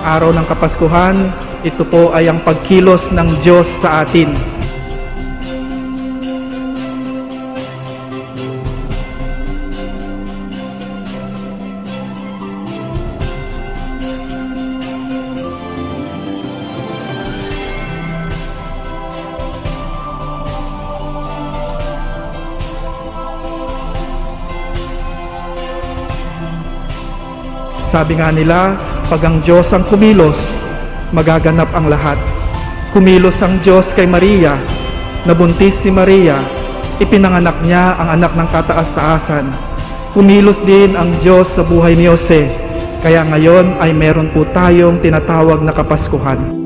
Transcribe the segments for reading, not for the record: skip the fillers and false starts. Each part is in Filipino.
araw ng Kapaskuhan, ito po ay ang pagkilos ng Diyos sa atin. Sabi nga nila, pag ang Diyos ang kumilos, magaganap ang lahat. Kumilos ang Diyos kay Maria, nabuntis si Maria, ipinanganak niya ang anak ng kataas-taasan. Kumilos din ang Diyos sa buhay ni Jose, kaya ngayon ay meron po tayong tinatawag na Kapaskuhan.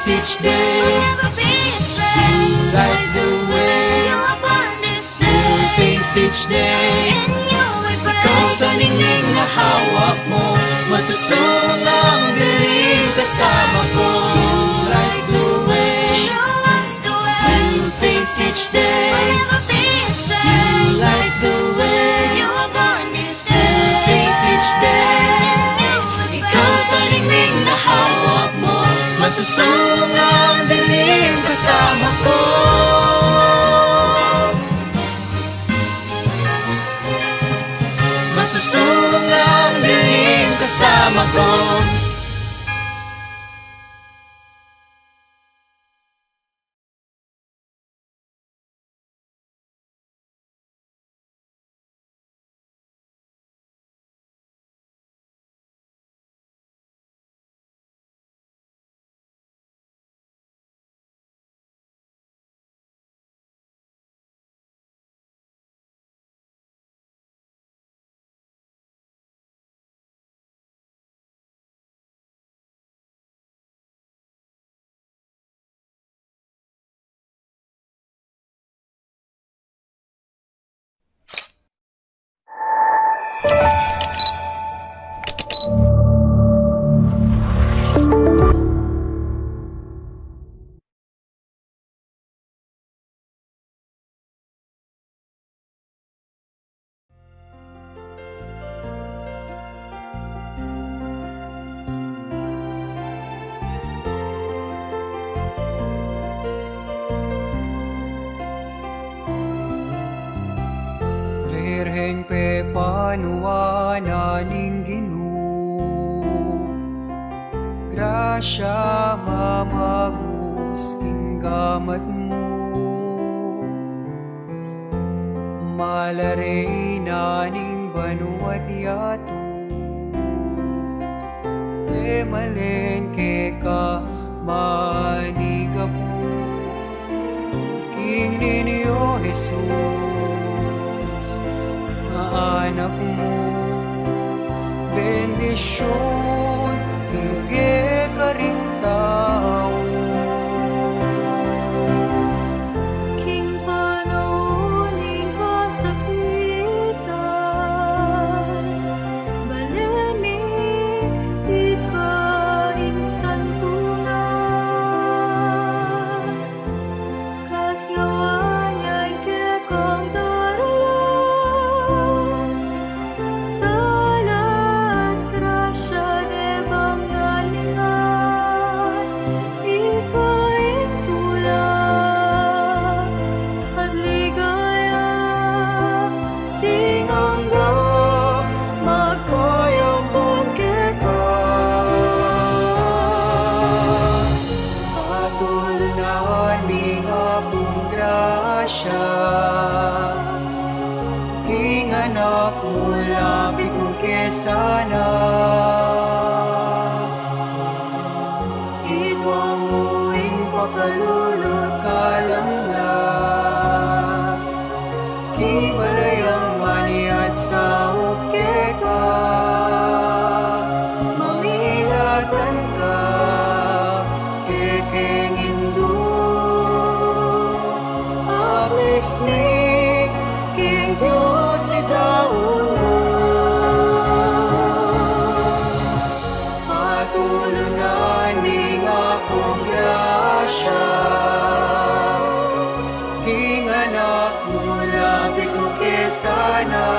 Each day, like the way you face each day. Ikaw sa ningning na hawak mo, masusunod ang dilim kasama ko. Like the way you face each day, like the way you face each day. Ikaw sa ningning na hawak mo, masusunod ang dilim kasama ko. Masusunod ang dilim kasama ko. Virheng pepanuana ning Ginu, grasya mamagus king gamat mo. Malaray na ning banuat yato, malen ke ka maniga po. King ninyo Jesus, anak mo, bendisyon, bigay ka rin tao. King panaunin kasakitan, baleni ikaing santunan, kas ngawanyay kekong daraya, salat grasya nebang ngalingan, ikaing tulang at ligaya, tinganggap magpayabon keka. Patuloy na aming apong grasya, sana. Idwamuin pakalulot Kalam na king balayang maniat sa ukeka, mamilatan ka kekeng Hindu. Aplisni king Diyos si Daud, patulunan ning akong grasya. King anak mo, lapit mo kesana.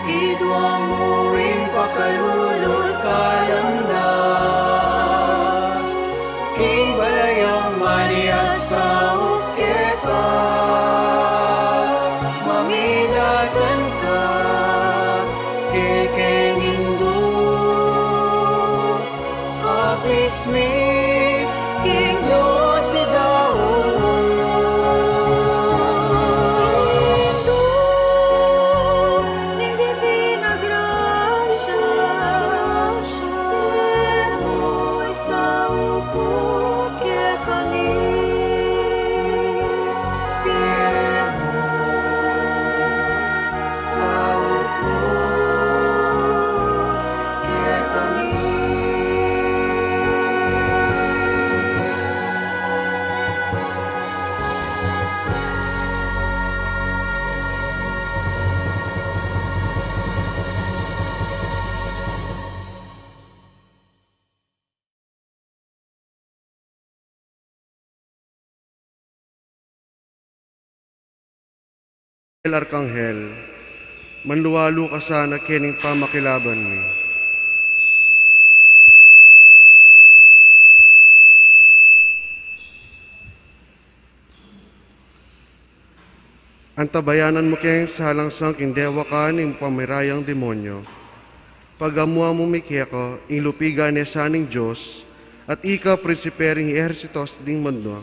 Idwa mo ing pakalulot kalam na king balayang maniat sa ukeka, mamilatan ka kekeng Hindu. Apis me king Diyos si Daud, Hindu, ning divina grasya, mo'y sa upot ke kami. sa upo kaya kami. Arkanghel, manluwalo ka sana kening pamakilaban mi. Antabayanan mo keng sa halangsang king dewa ka ning pamirayang demonyo. Pagamuha mo mikeko, ing lupiga ni saning Diyos, at ika prinsipering ehersitos ding mundo.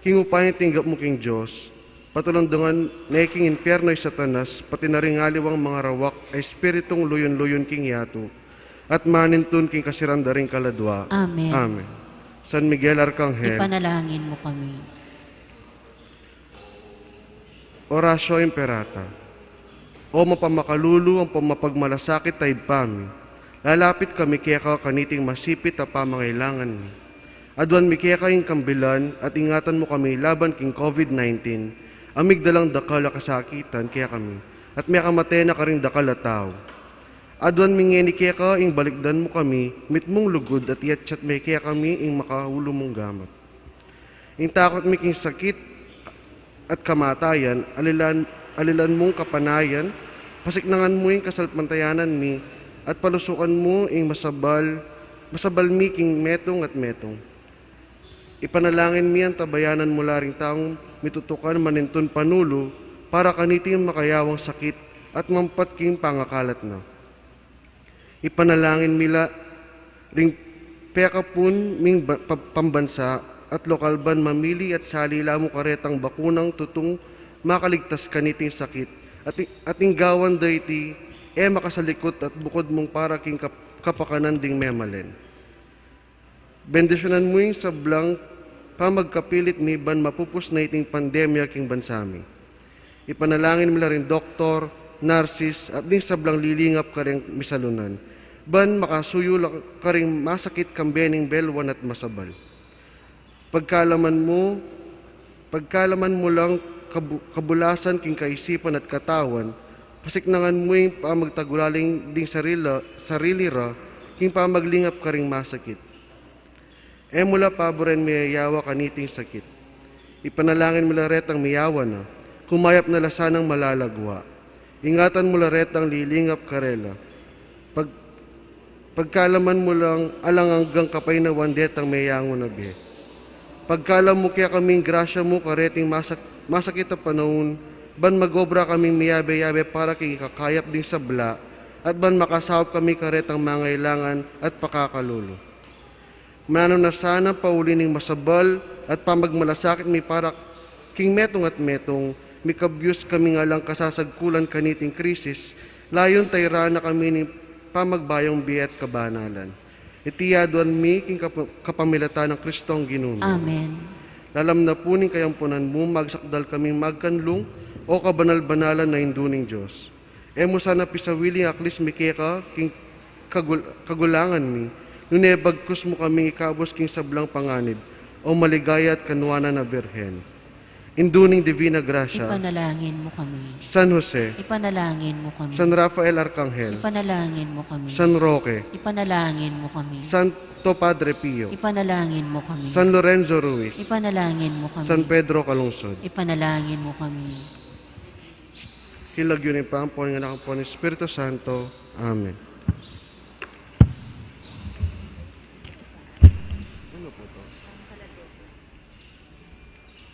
King upay tinggap mo king Diyos, patulandungan na king impyerno ay Satanas, pati na ring aliwang mga rawak ay espiritong luyon-luyon king yato, at manintun king kasiranda ring kaladwa. Amen. Amen. San Miguel Arkanghel, Ipanalangin mo kami. Orasyo Imperata. O mapamakalulu ang pamapagmalasakit tayo pami, lalapit kami kaya ka kaniting masipit na pamangailangan mi. Aduan mi kaya kayong kambilan at ingatan mo kami laban king COVID-19, amigdalang dakal a kasakitan kaya kami, at may kamate na karing dakal a tao. Aduan mingeni kaya ka ing balikdan mo kami, mitmong lugod at yatchat may kaya kami ing makahulo mong gamat. Ing takot mi king sakit at kamatayan, alilan mong kapanayan, pasiknangan mo ing kasalpantayanan mi, at palusukan mo ing masabal mi king metong at metong. Ipanalangin mi ang tabayanan mula ring taong mitutukan manintun panulo, para kaniting makayawang sakit at mampat king pangakalat na. Ipanalangin mila ring pekapun ming pambansa at lokal ban mamili at salila mo karetang bakunang tutong makaligtas kaniting sakit at inggawan dayti makasalikot at bukod mong para king kapakanan ding memalen. Bendisyonan mo yung sablang pamagkapilit ni ban mapupus na iting pandemya king bansami. Ipanalangin mo rin doktor, narsis at ding sablang lilingap ka rin misalunan. Ban makasuyo ka rin masakit kambening belwan at masabal. Pagkalaman mo lang kabulasan king kaisipan at katawan, pasiknangan mo yung pamagtagulaling ding sarili ra, king pamaglingap ka ring masakit. Mula paboren miyayawa kaniting sakit. Ipanalangin mo laret ang miyawa na, kumayap na lasanang malalagwa. Ingatan mo laret ang lilingap karela. Pagkalaman mo lang alang hanggang kapay na wandet ang mayango na bihe. Pagkalam mo kaya kaming grasya mo kareting masakit na panahon, ban magobra kaming miyabe-yabe para king kakayap ding sabla, at ban makasahop kami karetang mangailangan at pakakalulo. Mano na sana paulining masabal at pamagmalasakit mi para king metong at metong, mikabyus kami nga lang kasasagkulan kaniting krisis, layon tayra na kami ni pamagbayong biet kabanalan. Itiyaduan mi king kapamilata ng Kristong Ginu. Amen. Lalam na puning kayampunan mo, magsakdal kaming magkanlong o kabanal-banalan na induning Diyos. Emo sana pisawiling aklis mikeka king kagulangan mi, nunebagkus mo kami ikabos king sablang panganib, o maligaya at kanwana na Birhen. Induning Divina Gracia, Ipanalangin mo kami. San Jose, Ipanalangin mo kami. San Rafael Arcangel, Ipanalangin mo kami. San Roque, Ipanalangin mo kami. Santo Padre Pio, Ipanalangin mo kami. San Lorenzo Ruiz, Ipanalangin mo kami. San Pedro Calungsod. Ipanalangin mo kami. Kilag yun pa ang po ng anak po ng Espiritu Santo. Amen. Ano po to?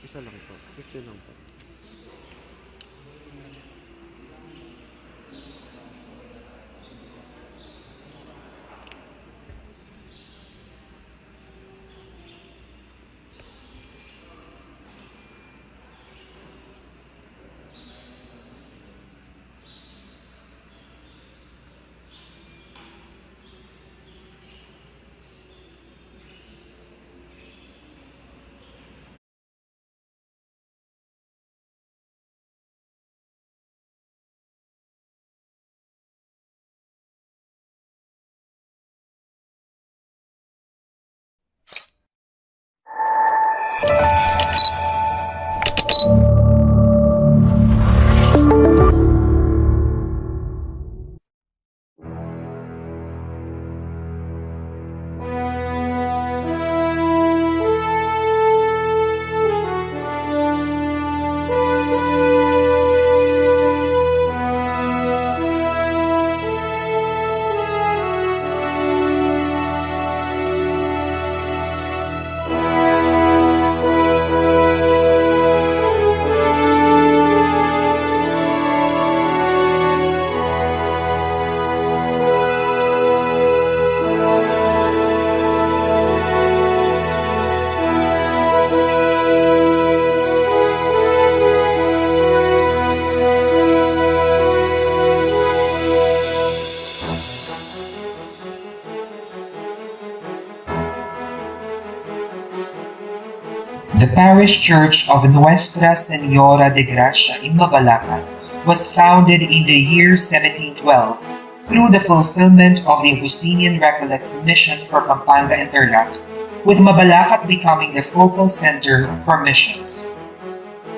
Isa lang po. 15 lang po. The parish church of Nuestra Señora de Gracia in Mabalacat was founded in the year 1712 through the fulfillment of the Augustinian Recollects mission for Pampanga and Tarlac, with Mabalacat becoming the focal center for missions.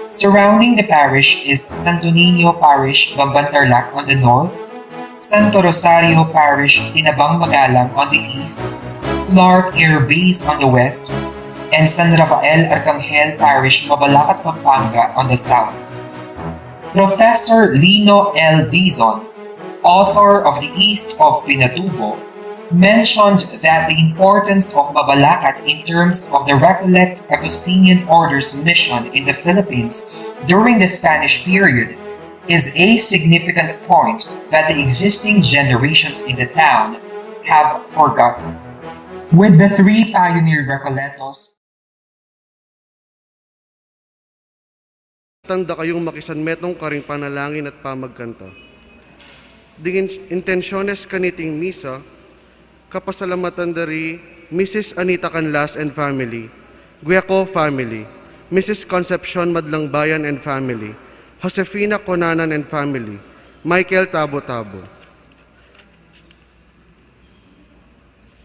Surrounding the parish is Santo Niño Parish, Bamban-Tarlac on the north, Santo Rosario Parish, Tinabang Magalang on the east, Clark Air Base on the west, and San Rafael Arcangel Parish, Mabalacat, Pampanga on the south. Professor Lino L. Dizon, author of The East of Pinatubo, mentioned that the importance of Mabalacat in terms of the Recollect Augustinian Order's mission in the Philippines during the Spanish period is a significant point that the existing generations in the town have forgotten. With the three pioneer Recollectos, Tanda kayong makisanmetong karing panalangin at pamagkanto. Dingin intensyones kaniting misa, kapasalamatan dari Mrs. Anita Canlas and family, Guiaco family, Mrs. Concepcion Madlang Bayan and family, Josefina Conanan and family, Michael Tabo-Tabo.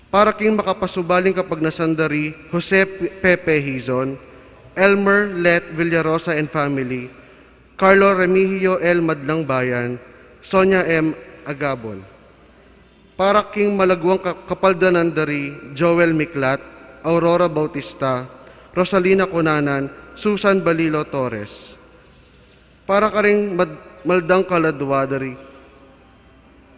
Para king makapasubaling kapag nasandari, Jose Pepe Hizon, Elmer Let Villarosa and family, Carlo Remigio L. Madlang Bayan, Sonia M. Agabon. Para king malagwang kapaldanan dari Joel Miklat, Aurora Bautista, Rosalina Conanan, Susan Balilo Torres. Para karing maldang kaladwa dari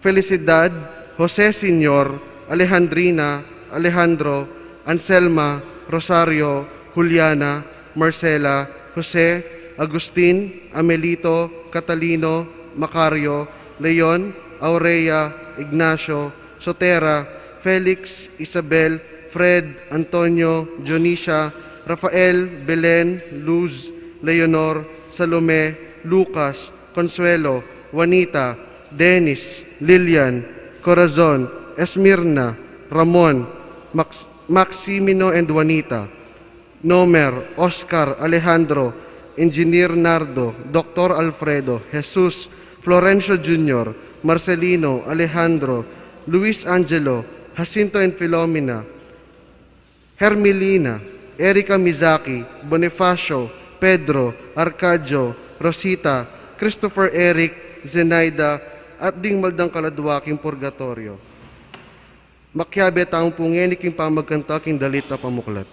Felicidad, Jose Senior, Alejandrina, Alejandro, Anselma, Rosario, Juliana, Marcela, Jose, Agustin, Amelito, Catalino, Macario, Leon, Aurea, Ignacio, Sotera, Felix, Isabel, Fred, Antonio, Dionisia, Rafael, Belen, Luz, Leonor, Salome, Lucas, Consuelo, Juanita, Dennis, Lilian, Corazon, Esmirna, Ramon, Maximino and Juanita, Nomer, Oscar, Alejandro, Engineer Nardo, Dr. Alfredo, Jesus, Florencio Jr., Marcelino, Alejandro, Luis Angelo, Jacinto and Filomena, Hermelina, Erika Mizaki, Bonifacio, Pedro, Arcadio, Rosita, Christopher Eric, Zenaida, at ding maldang kaladwaking purgatorio. Makyabe taong pungenik yung pamagkantaking dalit na pamuklat.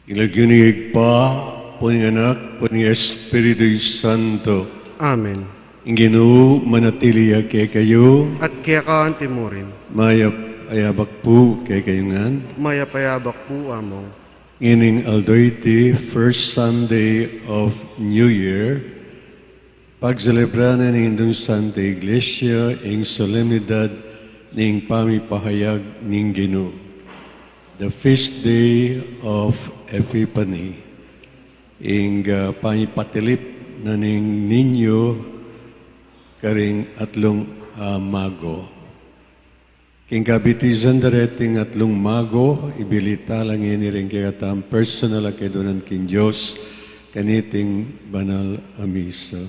Ilaginig pa, puning anak, puning Espiritu Santo. Amen. Ang Ginu, manatili kay kayo, At kaya kaan timurin, mayap ayabak po kay kayungan. mayapayabak po among. Ining aldoyti, first Sunday of New Year, pagselebranan ng Indong Santa Iglesia, ang Solemnidad ng Pamihayag ng Ginu. The feast day of Epiphany, ing pangipatilip na ning ninyo karing atlong mago. King kabitisan dareting atlong mago, ibilita lang ini rin kaya personal kay donan king Diyos kaniting banal amisa.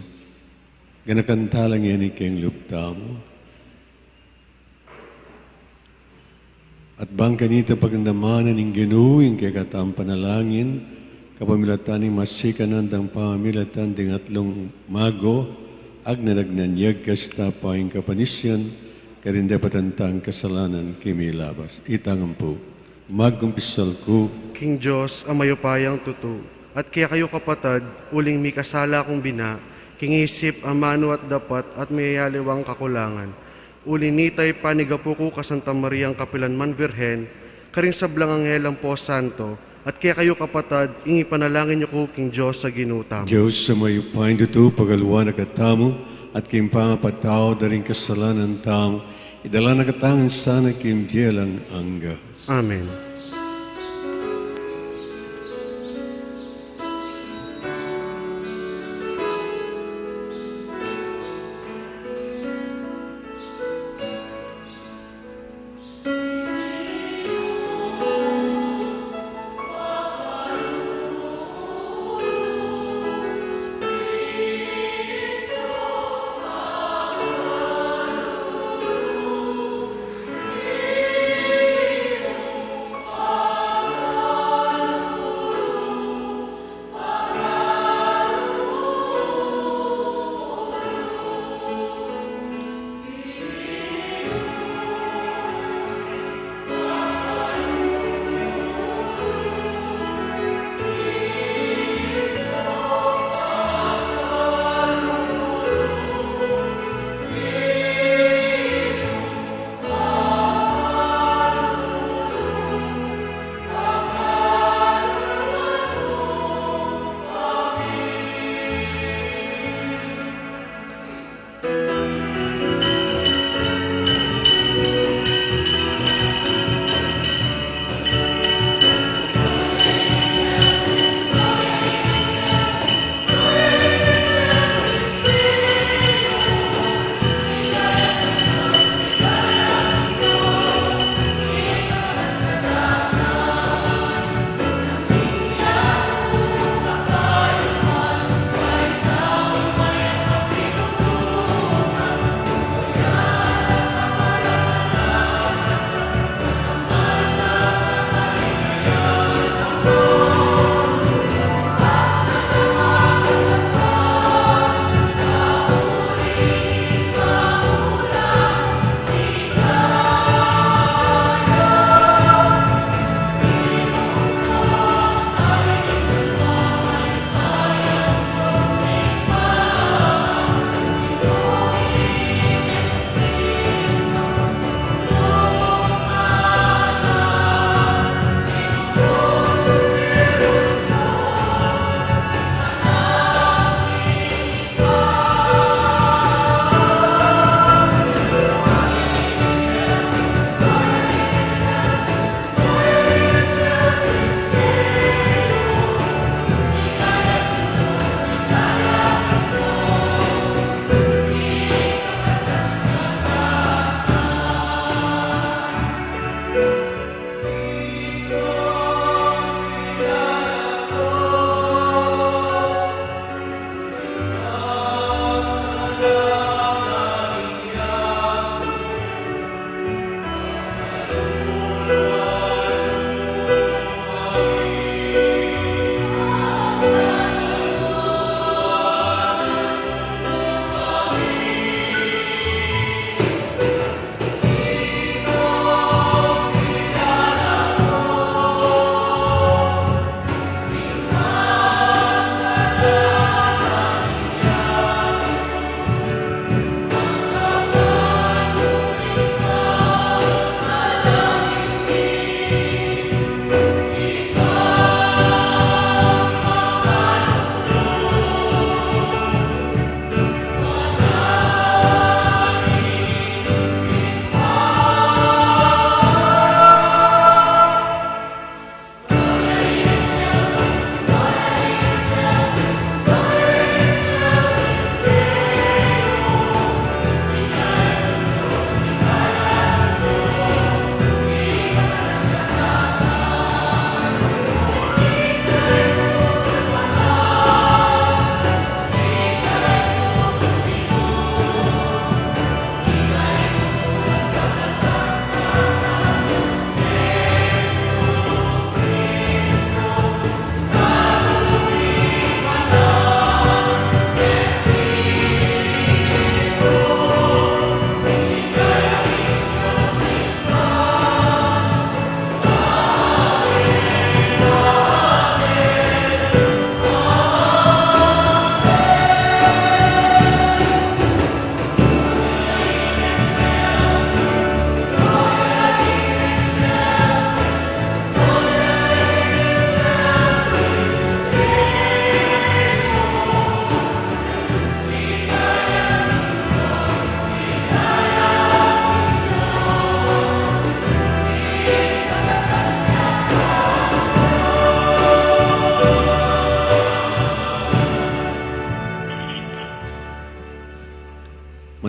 Ganakanta lang ini king luptam. At bang kanita pagandamanan ng ginuing kay katang panalangin, kapamilatan ng masikanan ng pamamilatan ng atlong mago, ag nanagnanyag kasta pa ang kapanisyan, karinda patantang kasalanan kimilabas. Itangan po, magkumpisal ko. King Diyos, ang mayupayang tuto, at kaya kayo kapatad, uling may kasala kong bina, kingisip ang mano at dapat at mayayaliwang kakulangan. Ulinitay panigapuko ka Santa Mariang Kapilanman Virhen, karing sablang anghelang po santo, at kaya kayo kapatad, ingi panalangin niyo ko King Diyos sa ginutam. Diyos sa mayupain tuto, pagaluan na katamo, at kim pangapatao daring kasalanan tamo, idala na katangan sana kim dielang angga. Amen.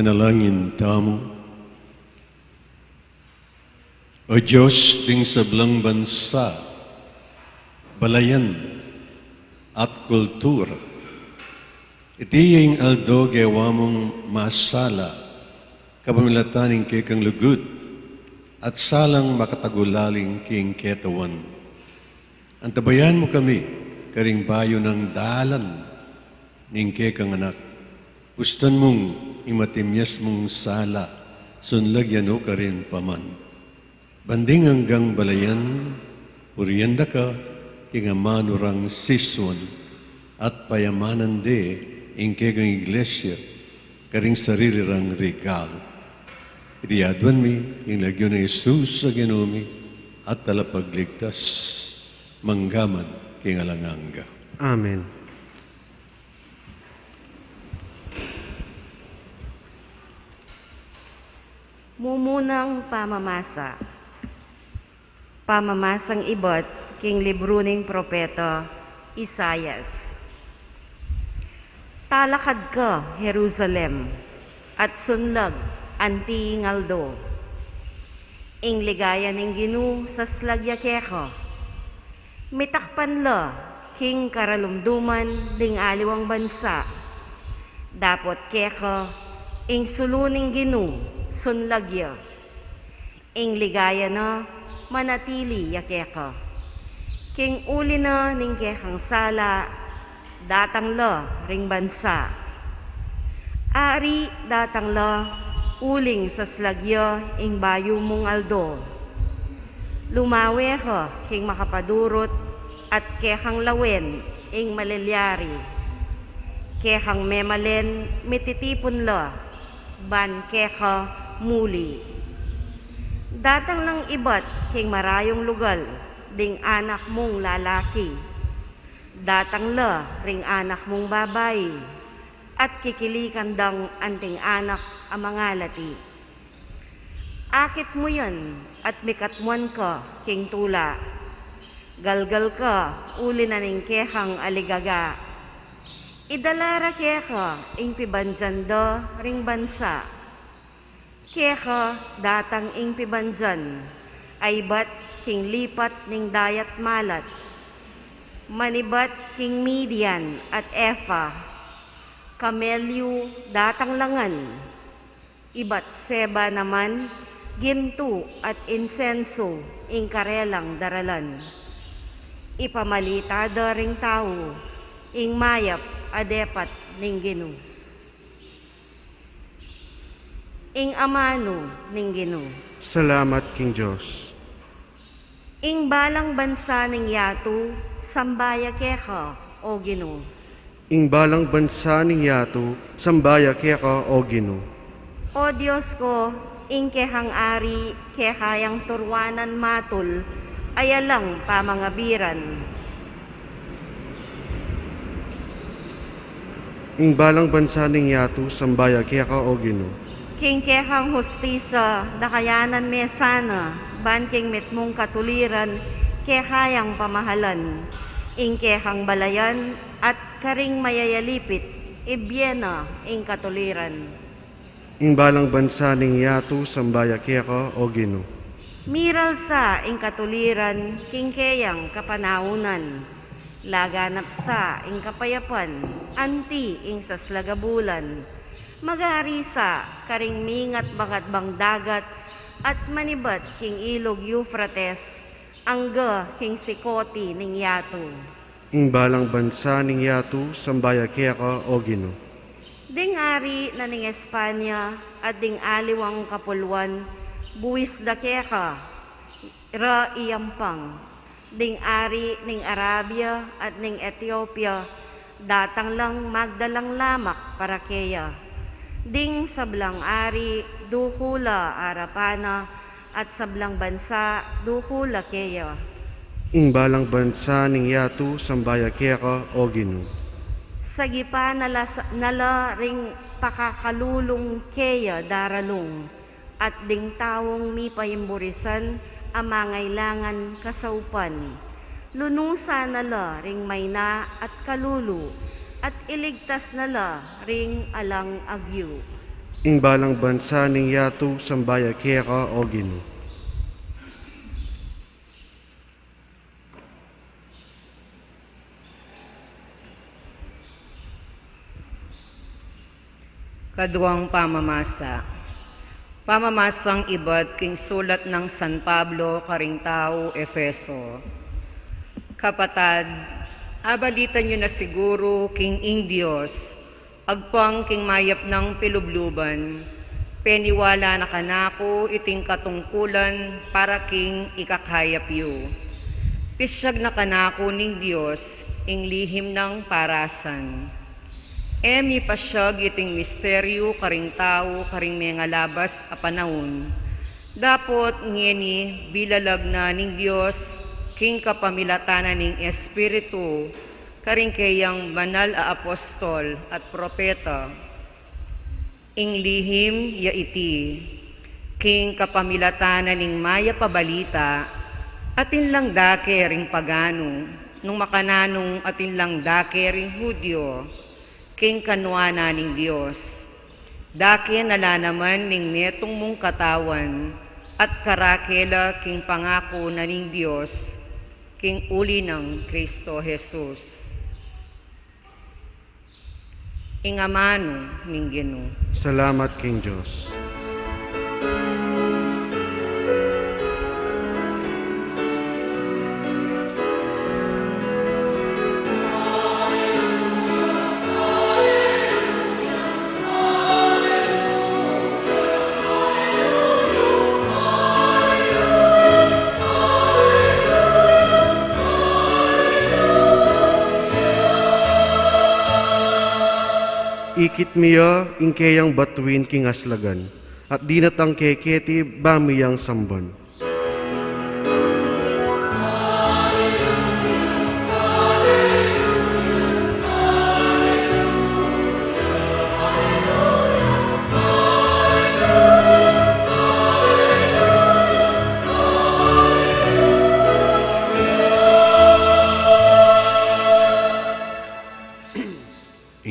Manalangin tamo. O Diyos, ding sablang bansa, balayan at kultura, itiyeng aldo gawa mong masala, kapamilataning kay kang lugod, at salang makatagulaling king ketawan. Antabayan mo kami, karing bayo ng dalan, ning kay kang anak. Gustan mong imatimyas mong sala, sunlagyan o karin paman. Banding hanggang balayan, urienda ka, kingamanurang siswan, at payamanan de, ingke kang iglesia, karing sarili rang regalo. Iriadwan mi, yung lagyo ng Jesus sa ginumi, at talapagligtas, manggaman, kingalanganga. Amen. Mumunang pamamasa. Pamamasang ibot, king libro ning propeta Isayas. Talakad ka, Jerusalem, at sunlag, antiingaldo. Ing ligaya ning Ginu sa slagya keko. Mitakpan la, king karalumduman, ding aliwang bansa. Dapot keko, ing suluning Ginu, sunlagya. Ing ligaya na, manatili yakeka. King uli na ning kekang sala, datang la ring bansa. Ari datang la, uling sa slagya ing bayo mong aldo. Lumawe ka king makapadurot at kekang lawen ing malilyari. Kekang memalen mititipon la, ban keka muli. Datang lang ibat king marayong lugal, ding anak mong lalaki. Datang la ring anak mong babae, at kikilikan dang anting anak ang mga lati. Akit mo yan, at mikatmuan ka king tula. Galgal ka, uli na ning kekang aligaga. Idalara keka, ing pibanjanda ring bansa. Keka datang ing pibanjan, ay bat king lipat ning dayat malat. Manibat king Midian at Efa, kamelyo datang langan. Ibat seba naman, ginto at insenso ing karelang daralan. Ipamalita da ring tao, ing mayap adepat ning Ginu. Ing amano ning Ginu. Salamat, King Diyos. Ing balang bansa ning yato, sambaya keka, o Ginu. Ing balang bansa ning yato, sambaya keka o Ginu. O Diyos ko, ing kehang ari, kehayang turwanan matul, ayalang pamangabiran. Ing balang bansa ning yato, sambaya keka o Ginu. King kehang hustisya, dakayanan mesana, ban king mitmong katuliran, kehayang pamahalan. Ing kehang balayan, at karing mayayalipit, ibyena ing katuliran. Ing balang bansa ning yato, sambaya keka o Ginu. Miral sa ing katuliran, king keyang kapanaunan. Laganap sa ing kapayapan, anti ing saslagabulan. Magari sa karing mingat bagat bang dagat, at manibat king ilog Euphrates, angga king sikoti ning yato. Ing balang bansa ning yato, sambaya keka o Ginu. Ding ari na ning Espanya, at ding aliwang kapulwan, buwis da keka, ra iyampang. Ding ari ning Arabia at ning Ethiopia, datang lang magdalang lamak para keya. Ding sablang ari, dukula arapana, at sablang bansa, dukula keya. Ing balang bansa ning yato, sambaya keka o Ginu. Sagipa nala ring pakakalulong keya daralong, at ding tawong mi payimburisan, amangailangan kasaupan. Lunusa nala ring mayna at kalulu, at iligtas nala ring alang agyu. ing balang bansa ning yatu sambaya keka o Ginu. Kaduang pamamasa. Pamamasang iba't king sulat ng San Pablo karing tao Efeso. Kapatad, abalitan nyo na siguro king ing Diyos, agpang king mayap ng pilubluban, peniwala na kanako iting katungkulan para king ikakayap yu. Tisyag na kanako ning Diyos, ing lihim ng parasan. Emi pasyag iting misteryo karing tao karing mga labas a panahon. Dapot ngeni bilalag na ning Dios king kapamilatanan ning Espiritu karing kayang banal a apostol at propeta. Ing lihim ya iti king kapamilatanan ning maya pabalita atin lang dake ring pagano nung makananong atin lang dake ring Hudyo. King kanwana ning Diyos. Dake nala naman ning netong mong katawan at karakela king pangako na ning Diyos, king uli ng Kristo Jesus. Ingamano ning Ginu. Salamat King Diyos. Ikit miya ingkeyang batuin king aslagan, at dinatang keketi bamiyang samban.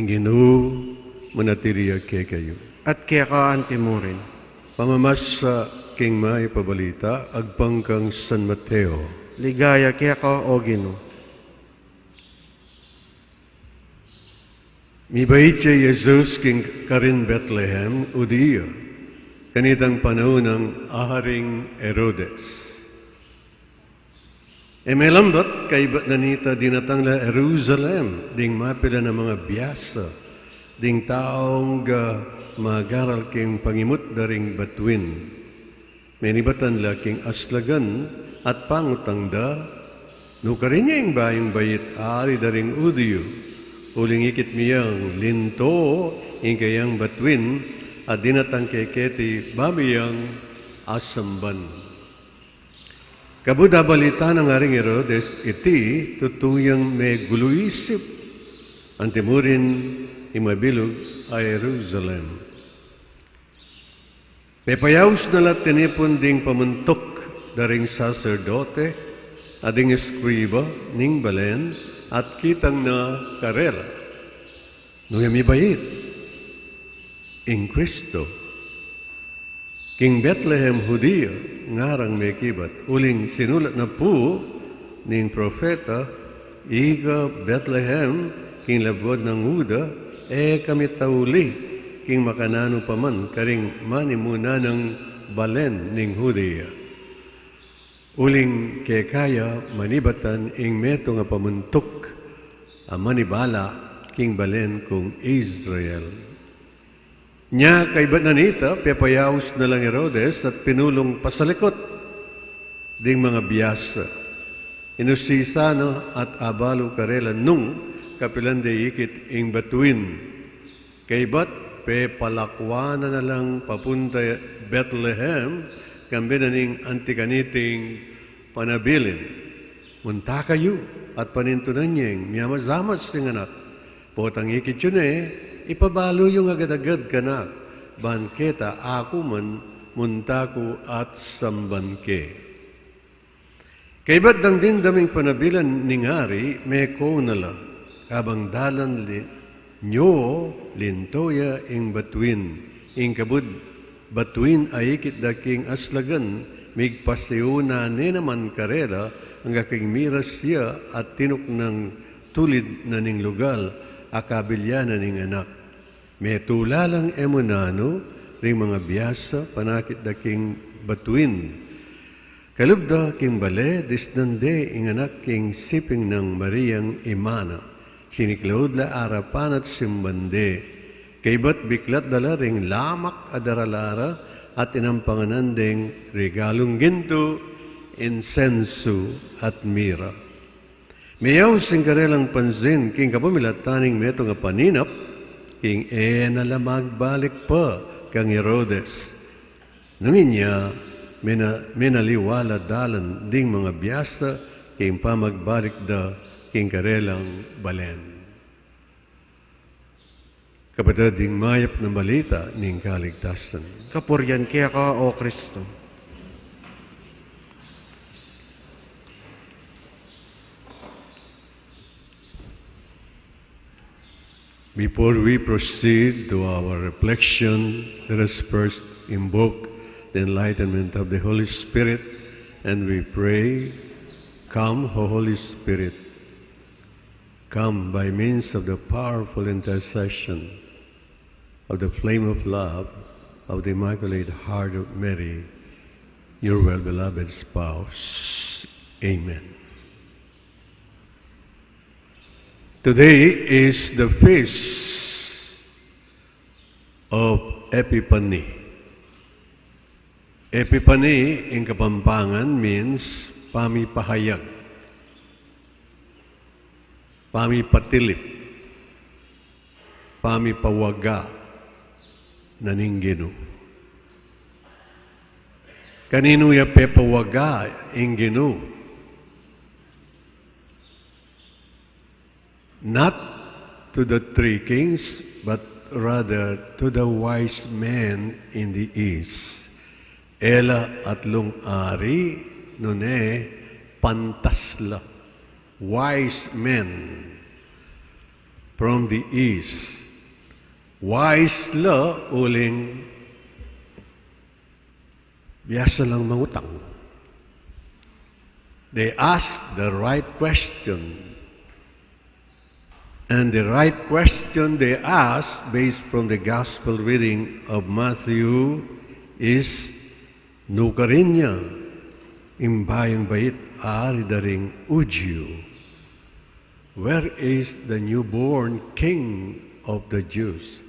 Ginu, manatiriya ke kayo. At keka antimurin. Pamamasa king may pabalita, agpangkang San Mateo. Ligaya keka o Ginu. Mibait siya Jesus king karin Bethlehem, Udiya, kanitang panahon ng Aharing Herodes. E may lambat kay nanita dinatang la Jerusalem, ding mapila ng mga biyasa, ding taong magaral king pangimut daring batuin. May nibatan la king aslagan at pangutang da, nukarin niya yung bayang bayit ari daring udiyo, uling ikit miyang linto, ing kayang batuin, at dinatang keketi babiyang asamban. Kabuda balita ng aring Herodes, iti tutuyang may guluisip, antimurin imabilog ay Jerusalem. Pepayaws na lat tinipon ding pamuntok daring sacerdote, ading eskriba ning balen, at kitang na karela. Nuyami bayit, in Kristo, King Bethlehem Judea, ngarang may kibat, uling sinulat na po ning profeta, iga Bethlehem, king labwad ng Uda, kami tauli, king makanano paman, karing manimuna ng balen ning Judea. Uling kaya manibatan ing meto nga pamuntok, manibala, king balen kung Israel. Nya kay Bananita, pepayaws na lang Herodes at pinulong pasalikot ding mga biyasa. Inusisano at abalo karela nung kapilande ikit ing batuin. Kay bat pepalakwana na lang papunta Bethlehem kambi na ning antikaniting panabilin. Munta kayo at panintunan niyeng miyamazamas ting anak. Potang ikit yun ipabalo yung agad-agad kanak, banketa ako man, muntako at sambanke. Kay ba't dang din daming panabilan ni ngari, meko nala, kabang dalan nyo lintoya ing batuin, ingkabud batuin ayikit daking aslagan, migpasayuna ni naman karela, ang aking miras siya at tinok ng tulid na ning lugal, akabilya na ning anak. May tulalang emunano, ring mga biyasa, panakit daking batuin. Kalubda king bale, disnande, inganak king siping ng Mariang Imana, siniklaud la arapan at simbande, kaybat biklat dala ring lamak adaralara at inampanganandeng regalong ginto, insenso at mira. Mayaw sing karelang pansin, king kapamilataning meto nga paninap, king nalamag balik pa kang Herodes. Nangin niya, minaliwala dalan ding mga biyasa, king pamagbalik da, king karelang balen. Kapatid, ding mayap na balita ning kaligtasan. Kapuryan kaya ka, O Kristo. Before we proceed to our reflection, let us first invoke the enlightenment of the Holy Spirit, and we pray, "Come, O Holy Spirit, come by means of the powerful intercession of the flame of love of the Immaculate Heart of Mary, your well-beloved spouse." Amen. Today is the feast of Epiphany. Epiphany in Kapampangan means pamihayag, pamipatilip, pamipawaga na ning Ginu. Kanino ya pepawaga ing Ginu? Not to the three kings, but rather to the wise men in the east. Ela atlong ari nune pantasla, wise men from the east. Wise la uling biyasa lang mangutang. They ask the right question. And the right question they ask, based from the gospel reading of Matthew, is, "Nukarinya, imbayang bait ari daring ujyo. Where is the newborn King of the Jews?"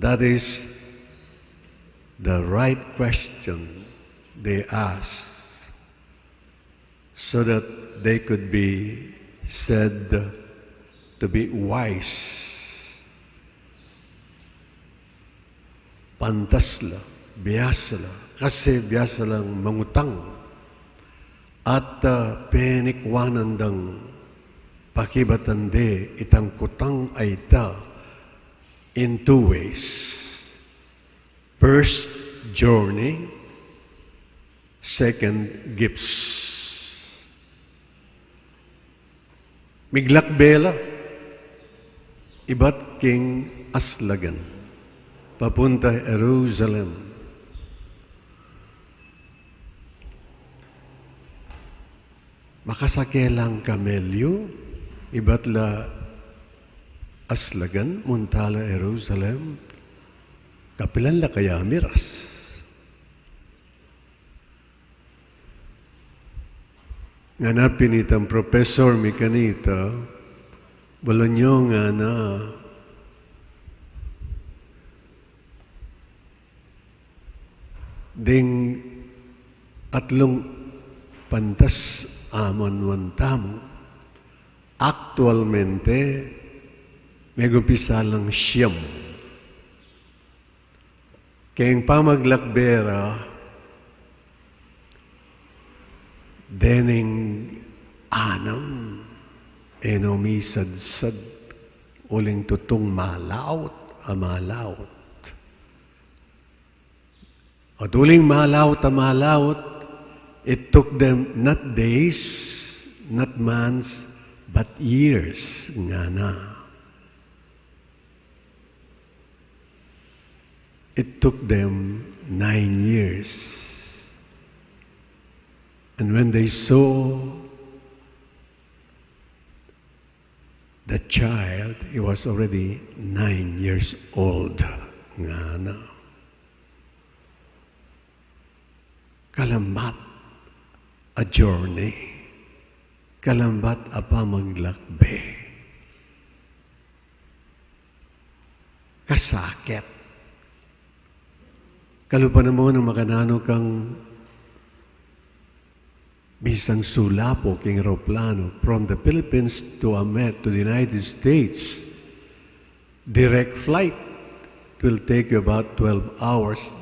That is the right question they ask, so that they could be said to be wise. Pantasla, biyasala, kasi biyasa lang mangutang at penikwanan dang pakibatande itang kutang ay ta in two ways. First, journey. Second, gifts. Miglakbela. Ibat king aslagan, papunta Jerusalem. Makasakelang kamelyo, ibat la aslagan, muntala Jerusalem, kapilan la kaya miras. Nganapin itang professor mekanita, Bolonyo nga na ding atlong pantas amon wantamo. Actualmente, may gumpisa lang siyam. Kayang pamaglakbera, dening anam, enomisad-sad, uling tutong malaot, amalawot. At uling malawot, it took them not days, not months, but years nga na. It took them 9 years. And when they saw the child, he was already 9 years old. Nga na. Kalambat a journey. Kalambat a pamaglakbe. Kasakit. Kalupan mo ng makanano kang bisang sulapo king aeroplano from the Philippines to to the United States. Direct flight. It will take you about 12 hours.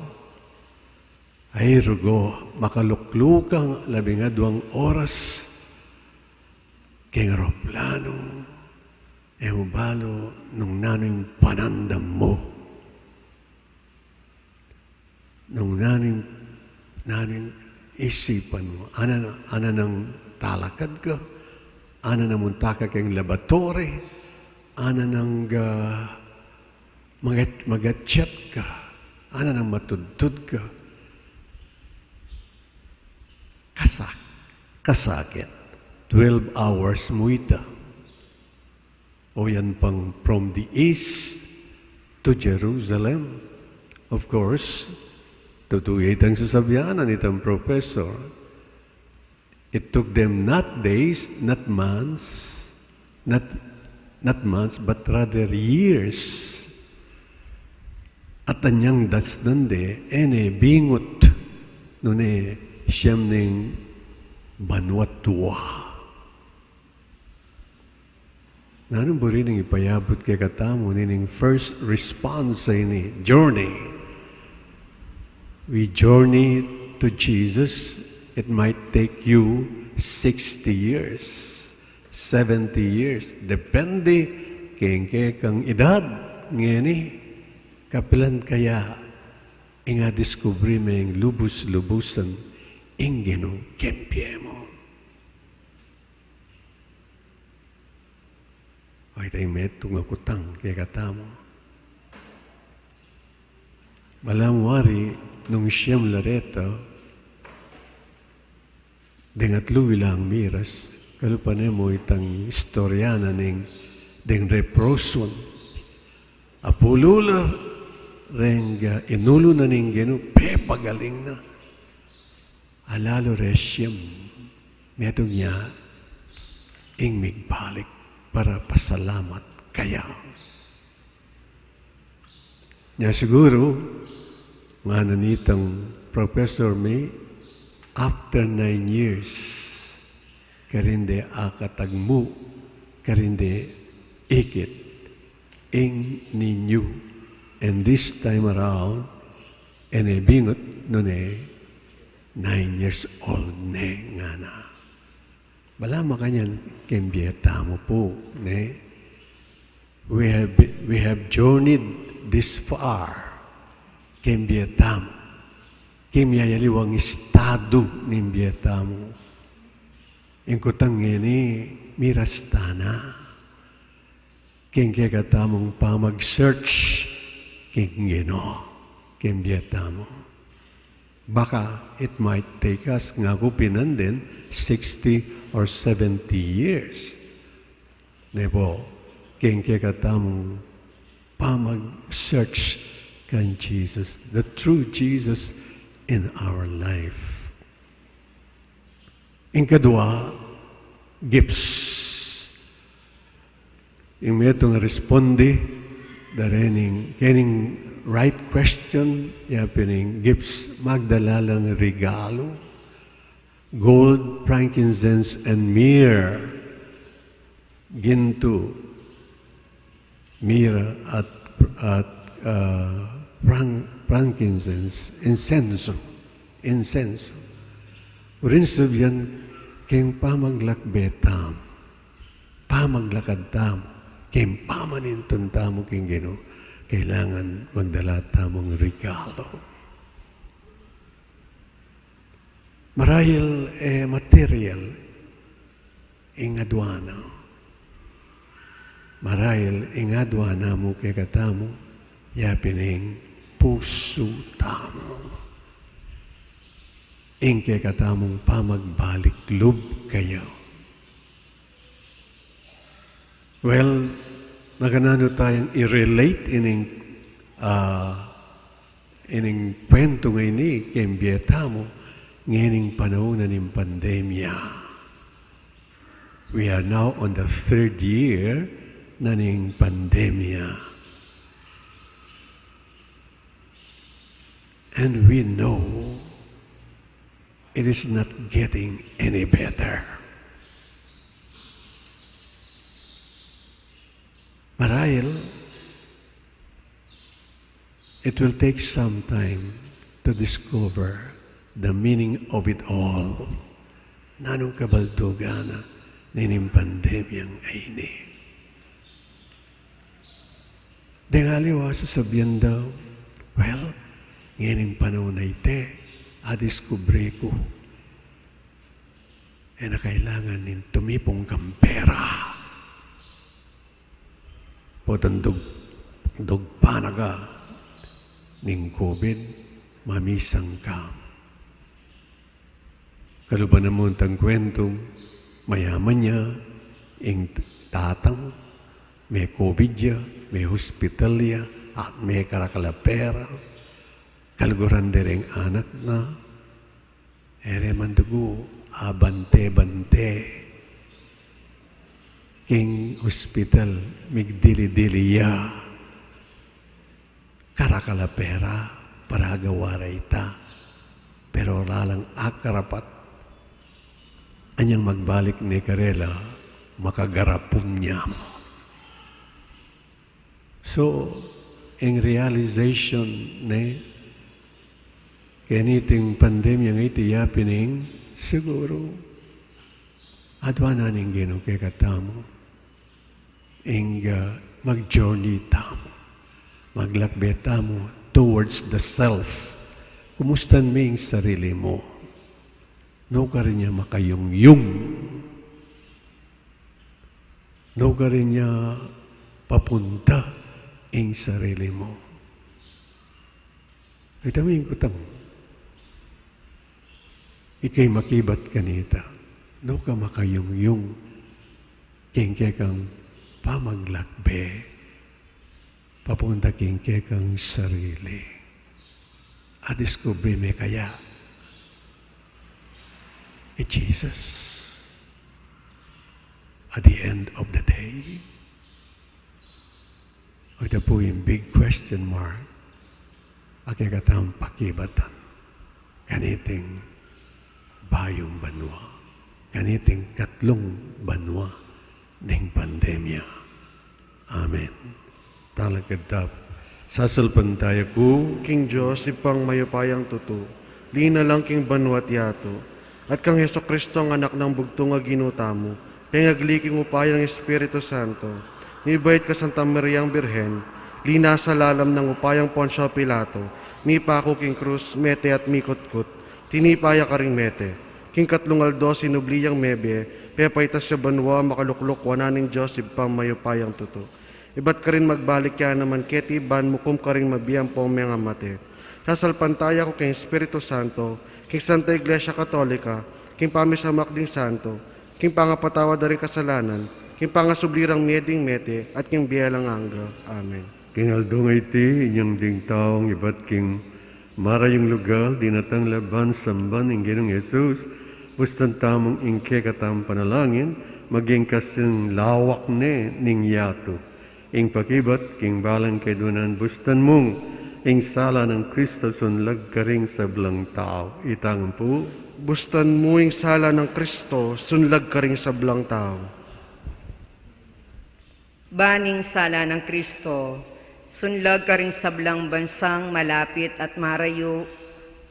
Ay rugo, makaluklukang 12 oras king aeroplano. Eubalo nung naning panandam mo. Nung naning isipan mo. Ana nang talakad ka. Ana nang munta ka kayong laboratory. Ana nang mag-chat ka. Ana nang matudtud ka. Kasakit. 12 hours mo ita. O yan pang from the east to Jerusalem. Of course, tutuyay ang sasabihanan itang professor. It took them not days, not months, not but rather years. At anyang dasnande, bingot nune siyam ning banwatwa. Nanong buri nang ipayabot kay katamo nining first response sa ini journey. We journey to Jesus. It might take you 60 years, 70 years. Depende kay kang edad ngeni. Kapilan kaya inga diskubri mayang lubus-lubusan ing Ginu kempye mo. Ay tayo metong akutang kaya katamo. Malamwari nung siyam lareta, dengatlo ilang miras, kalupanin mo itang istoryana ning deng reproson. Apulula renga inulo na ning Ginu, pagaling na. Alalo resyem, metong niya ing migbalik para pasalamat kaya. Nya siguro, nga nanitang Professor May, after 9 years, karinde akatagmu, karinde ikit, ing ninyo. And this time around, bingot nun 9 years old nga na. Balama kanyan, kembiyata mo po, We have journeyed this far. Kembiyata mo. Kimyayaliwang estado ni biyata mo. Ingkutang ngini, mirastana. Kengkekata mong pamag-search king Gino. Kembiyata mo. Baka it might take us nga kupinan din 60 or 70 years. Nebo, kengkekata mong pamag-search kan Jesus, the true Jesus in our life. Ang kadwa, gifts. Yung metong responde, darening, kening right question, yapining gifts, magdalalang regalo, gold, frankincense, and myrrh, ginto, myrrh at frankincense, incenso. Urin sabihan, kayong pamaglakbetam, pamaglakad tam, kayong pamaninton tamo kayong Gino, kailangan magdala tamong regalo. Marahil material, ingadwana. Marahil ingadwana mo kay katamo, yapining puso tamo. Ingke katamong pamagbalik lub kayo. Well, naganano tayong i-relate ining kwento ngayon ni Kembiyeta mo ngayon panahon na ng pandemya. We are now on the 3rd year na ng pandemya. And we know it is not getting any better. Marahil, it will take some time to discover the meaning of it all. Nanong kabaldugan na nining pandemyang ay ini. Dengaliwa sasabihan daw, well, ngayon panahon na ite, adiskubre ko, na kailangan nin tumipong kang pera. Potong dugpanaga ning COVID, mamisang ka. Kaluban naman tang kwentong, mayaman niya, ing tatang, may COVID niya, may hospital niya, at may karakalapera. Kalguran dereng anak na, ere mandugo, abante-bante. King hospital, migdili-diliya. Karakalapera, para gawara ita. Pero lalang akarapat, anyang magbalik ni Karela, makagarapun niya mo. So, in realization ne, kaniting pandemya nga iti yapining, siguro, adwa na ning Ginu kay katamo, ing mag-journey tamo, maglakbe tamo towards the self. Kumustan mo yung sarili mo? No ka rin niya makayung-yung. No ka rin niya papunta yung sarili mo. Kita mo yung kutang. Ikay makibat kanita. No ka makayung-yung. Kingke kang pamaglakbe. Papunta kingke kang sarili. Adiskubre me kaya. Jesus. At the end of the day, ito po yung big question mark. Akikatang pakibatan. Kaniting bayong banwa. Kaniting katlong banwa ng pandemya. Amen. Talagkadap. Sasalpan tayo ko. King Diyos, ipang mayupayang tuto, lina lang king banwat yato, at kang Heso Kristo ang anak ng bugtong nga ginutamo, kaya ngagliking upaya ng Espiritu Santo, nibait ka Santa Mariang Birhen, lina sa lalam ng upayang Poncio Pilato, nipa ako king krus, mete at mikutkut, tinipaya ka ring mete, king katlungaldo sinubliyang mebe, pepaitas sa banwa makaluklok wananing Diyos ipang mayupayang tuto. Iba't ka rin magbalik kaya naman ketiban mukum ka rin mabiyang po mga mate. Sasalpantaya ko king Espiritu Santo, king Santa Iglesia Katolika, king pamisamak ding Santo, king pangapatawa da rin kasalanan, king pangasublirang meding mete, at king biyalang angga. Amen. King aldong iti, inyong ding taong iba't king marayong lugal, dinatang laban samban ng Ginong Jesus, bustan tamong ingke katang panalangin, maging kasing lawak ne ning yato. Ing pakibat, king balang kedunan, bustan mong, ing sala ng Kristo sunlag karing sa blang tao. Itang po, Bustan mo ing sala ng Kristo, sunlag ka ring sa blang tao. Baning sala ng Kristo, sunlag ka ring sablang bansang malapit at marayo,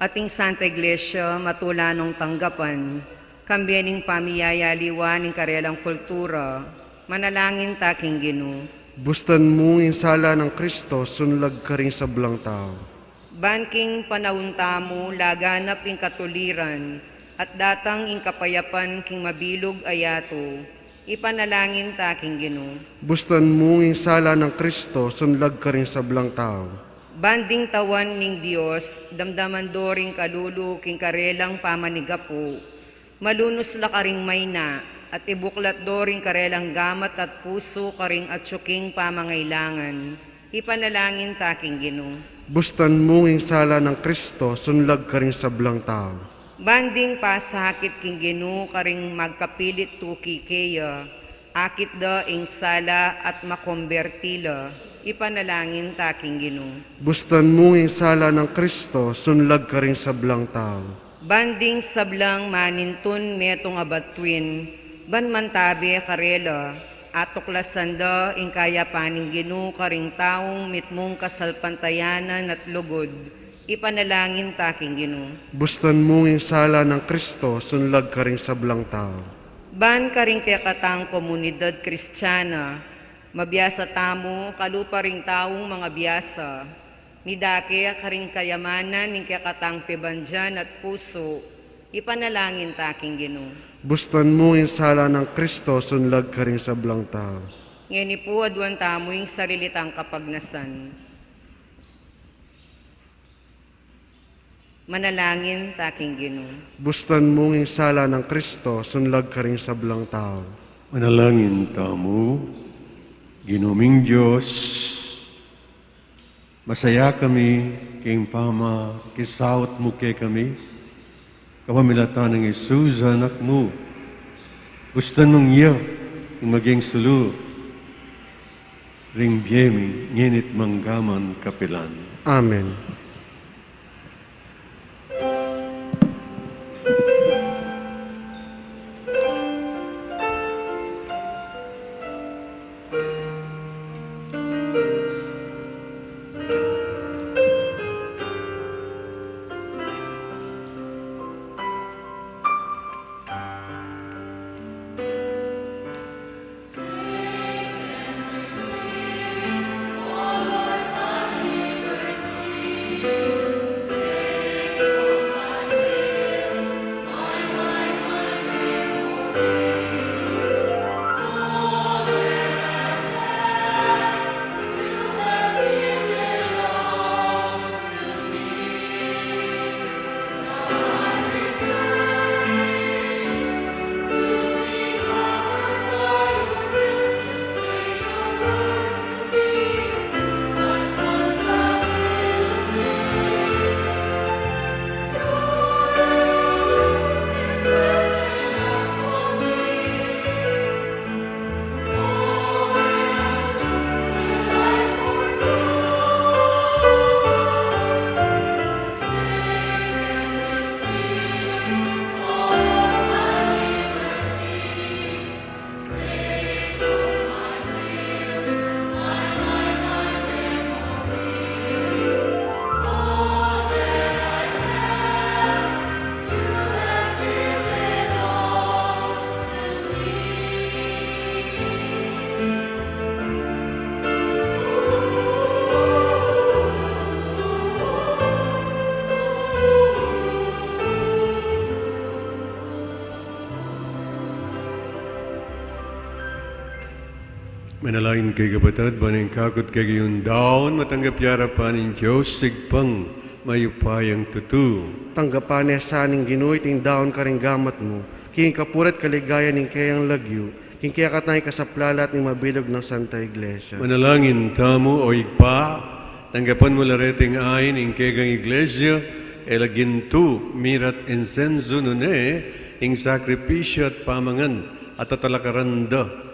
ating Santa Iglesia matulanong tanggapan, kambiyaning pamiyayaliwa ng karelang kultura, manalangin taking Ginu. Bustan mo ing sala ng Kristo, sunlag ka ring sa blang tao. Banking panahunta mo, laganap ing katuliran, at datang ing kapayapan king mabilog ayato, ipanalangin taking Ginu. Bustan mo ing sala ng Kristo, sunlag ka ring sa blang tao. Banding tawan ning Dios, damdaman doring kalulu king karelang pamanigapo, malunos la karing mayna, at ibuklat doring karelang gamat at puso karing atsyuking pamangailangan. Ipanalangin taking Ginu. Bustan mong sala ng Kristo, sunlag ka rin sa blang tao. Banding pasakit king Ginu karing magkapilit tuki keya, akit da ing sala at makombertila. Ipanalangin taking Ginu. Bustan mong sala ng Kristo, sunlag ka rin sa blang tao. Banding sablang manintun metong abatwin, ban mantabi karela, at tuklasan da ing kaya paning Ginu karing taong mitmong kasalpantayanan at lugod. Ipanalangin taking Ginu. Bustan mong sala ng Kristo, sunlag ka rin sa blang tao. Ban karing katang komunidad Kristiyana, mabiyasa tamo, kalupa ring taong mga biyasa, midake karing kayamanan ning kakatang pebandyan at puso, ipanalangin taking Ginu. Bustan mong sala ng Kristo, sunlag ka rin sa blang tao. Ngeni po aduan tamo yung sarilitang kapagnasan. Manalangin taking Ginu. Bustan mong sala ng Kristo, sunlag ka rin sa blang tao. Manalangin tamo, Ginuming Diyos, masaya kami king pama, kisawat mo kay kami, kapamilatan ng Isus, anak mo. Gustan mong iya, yung maging sulu, ring biyemi, nginit manggaman kapilan. Amen. Manalangin kay kapatid, baning kakot kay gayon daon, matanggap yara pa nin Diyos, sigpang mayupayang tutu. Tanggapan niya sa ning Ginu, iting daon ka rin gamat mo, king kapurat kaligaya ning kayang lagyo, king kaya katay kasaplalat ning mabilog ng Santa Iglesia. Manalangin tamo o igpa, tanggapan mo lareting ayin ing kegang iglesia, elagintu, mirat insenso nune, ing sakripisyo at pamangan, at tatalakaranda,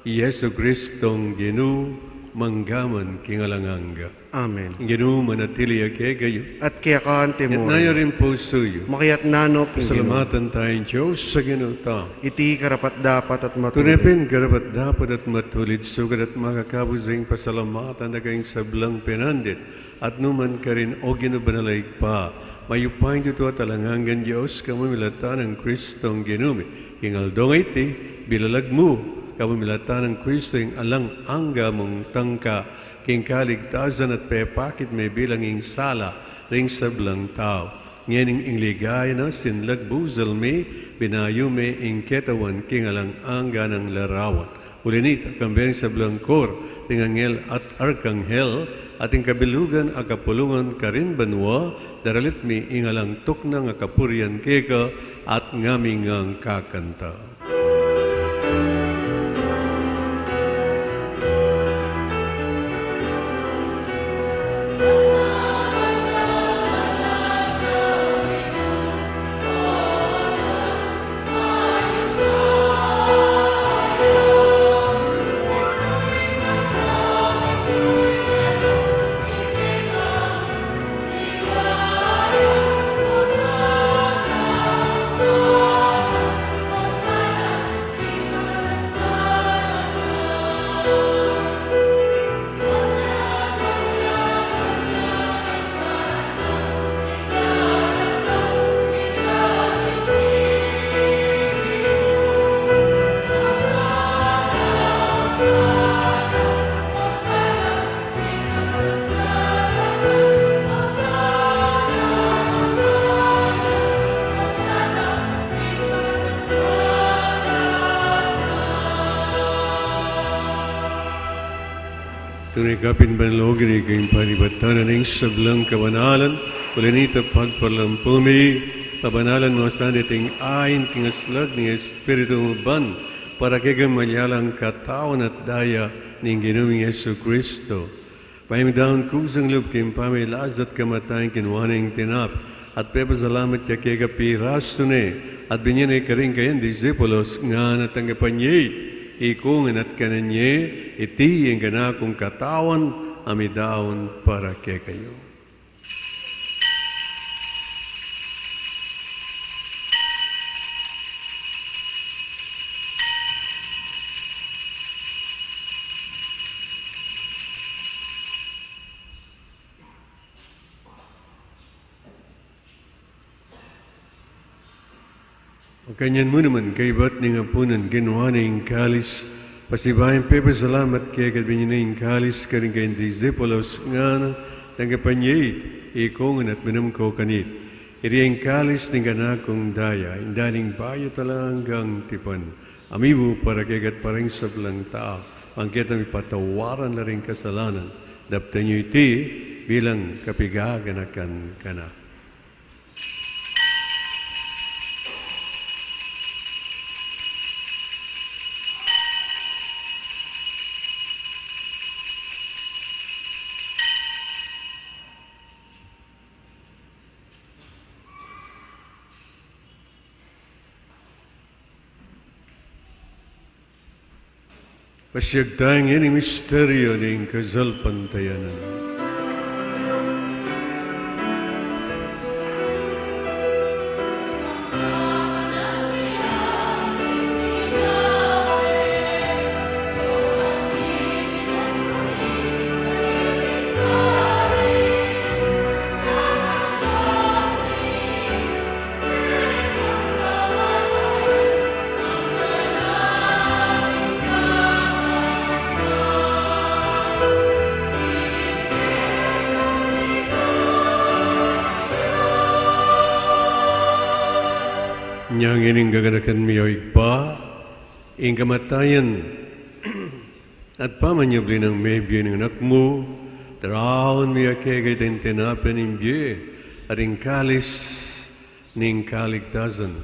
Yesu Kristong Ginu, manggaman kingalanganga. Amen. Ginu manatili kay gayo. At kaya kaante At mo, nayo rin po suyo. makiyat nanop king Ginu, Salamatan tayong Diyos sa ginuta. iti karapat dapat at matuloy. Tunipin karapat dapat at matulid sugat at makakabusing pasalamatan na kayong sablang pinandit at numan ka rin o ginubanalay pa. Mayupain dito at alangangan Diyos kamamilatan ng Kristong Ginumi. Ingaldong iti, bilalag mo, kamamilatan ng Kristo yung alang angga mong tangka, king kaligtasan at pepakit may bilanging sala, ring sablang tao. Ngayon ing ligaya na sinlag buzal me, binayo me ing ketawan king alang angga ng larawan. ulinit akambeng sa blangkor, ting angel at arkanghel, ating kabilugan akapulungan karin banwa, daralit mi ingalang tuknang akapurian keka at ngaming ang kakanta. Tunay kapin banlogiri kayong panibatan ng sablang kabanalan, ulinita pagpalampumi, pabanalan mo sa niting ayin kingaslag ni Espiritu Ban, para kaya malyalang katawan at daya ng Ginoong Yesu Kristo. Pahimdaon kusang loob kayong pamilaz at kamatayin kinuwaning tinap, at pepasalamat kaya kaya pirasto ni, at binyanay ka rin kayang disipulos nga natanggapanyay, ikungan at kananye, iti ang ganakong katawan, amidaon para kay kayo. Kanyan mo naman kay ba't ni nga punan ginawa na yung kalis, pasibayan pepe salamat kaya kadbinyo na yung kalis ka rin kayong disipulos nga na tanggapanyay, ikongan at minamko kanit. Iri ang kalis ng ganakong daya, indaling bayo talagang tipan. Amibu para kagat parang sablang tao, ang kitang ipatawaran na rin kasalanan. Daptan nyo iti bilang kapigaganakan ka na. Pasyag tayong ini misteryo ng kasalpantayanan. Niyang ining gaganakan miyoy pa, ing kamatayan, at pamanyabli ng maybiyo ng anak mo, taraon miya kegay din tinapan ng biye, at ing kalis ning kaligtasan.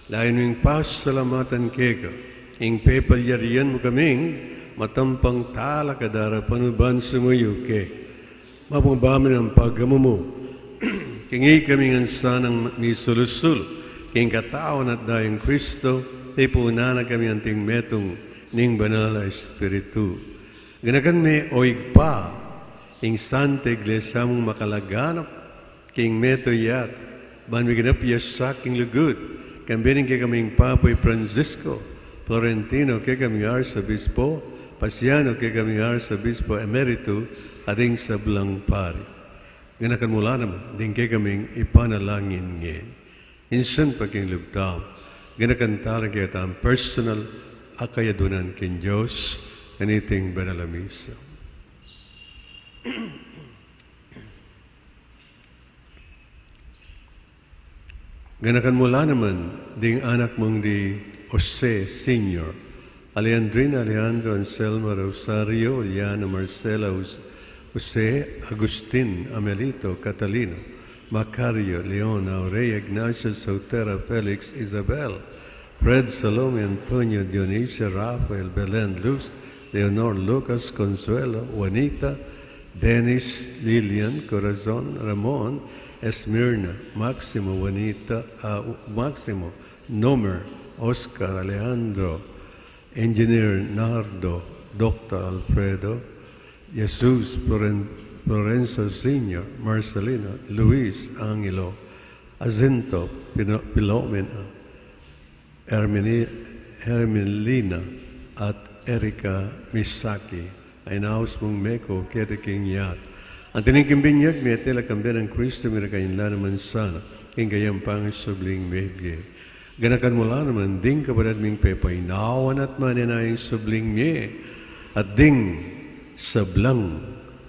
Lain ming pasalamatan kega, ing pepalyarian mo kaming, matampang tala kadara panuban sumuyo ke. Mapumbamin ang paggamu mo, kingi kaming ansanang ni sulusul, king katawan at dayang Kristo, ipuna na kami anting metong ning banal na Espiritu. Ganakan may oig pa, ing Santa Iglesia mong makalaganap, king meto yat, ban mi ginapyas sa king lugod, kambining kay kaming Papoy Francisco, Florentino kay kaming Arsobispo, Pasiano kay kaming Arsobispo Emerito, ading sablang pari. Ganakan mula naman, din kay kaming ipanalangin ngayon. Insan pagking lubtaw, ginakantara kaya ang personal akayadunan kin Diyos, kaniting banalamisa. Ganakan mula naman, ding anak mong di Jose Senior, Alejandrina, Alejandro, Anselmo, Rosario, Liana, Marcela, Jose, Agustin, Amelito, Catalino, Macario, Leon, Aurea, Ignacio, Sotera, Felix, Isabel, Fred, Salome, Antonio, Dionisio, Rafael, Belen, Luz, Leonor, Lucas, Consuelo, Juanita, Dennis, Lilian, Corazon, Ramon, Esmirna, Maximo, Juanita, Maximo, Nomer, Oscar, Alejandro, Engineer Nardo, Dr. Alfredo, Jesus, Lorenzo Sr., Marcelina, Luis, Angelo, Azinto, Pilomena, Hermelina, at Erika Misaki, ay naos mong meko ketiking yat. Ang tiningking binyag, may tela kambiyan ng Kristo, mira kayong lanaman sana, king kayang pangisubling mebye. Ganakan mo lang naman, ding kapadat ming pepay, nawan at maninayang subling miye, at ding sablang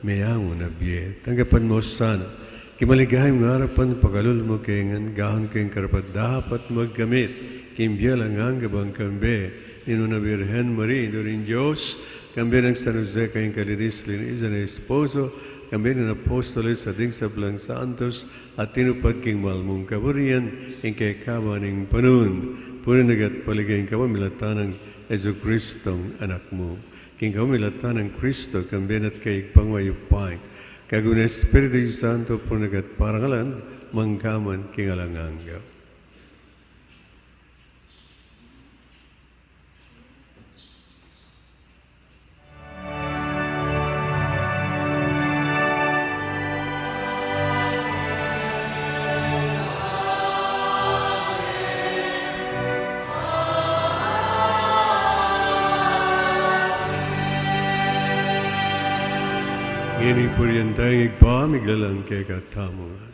mayang na biye. Tanggapan mo sana, kimaligay mo harapan, pagalul mo kayangan, gahon kayong karapat, dapat maggamit, kimbiya lang ang gabang kambe, ino na Virgen Maria, ino rin Diyos, kambe ng San Jose kayong kalirisli, isa na esposo, kambe ng apostoles sa ding sablang santos, at tinupad king malmong kaburian, ing kay kabaning panun, puno nagat paligay ka milatan ng Yesu Kristong anak mo. King ka milatan ng Kristo, kambe at kay pangwayupay, kaguna Espiritu Santo puno nagat parangalan, mangkaman king alanganggaw. Ngini puryantay igpamiglalang kay katamungan.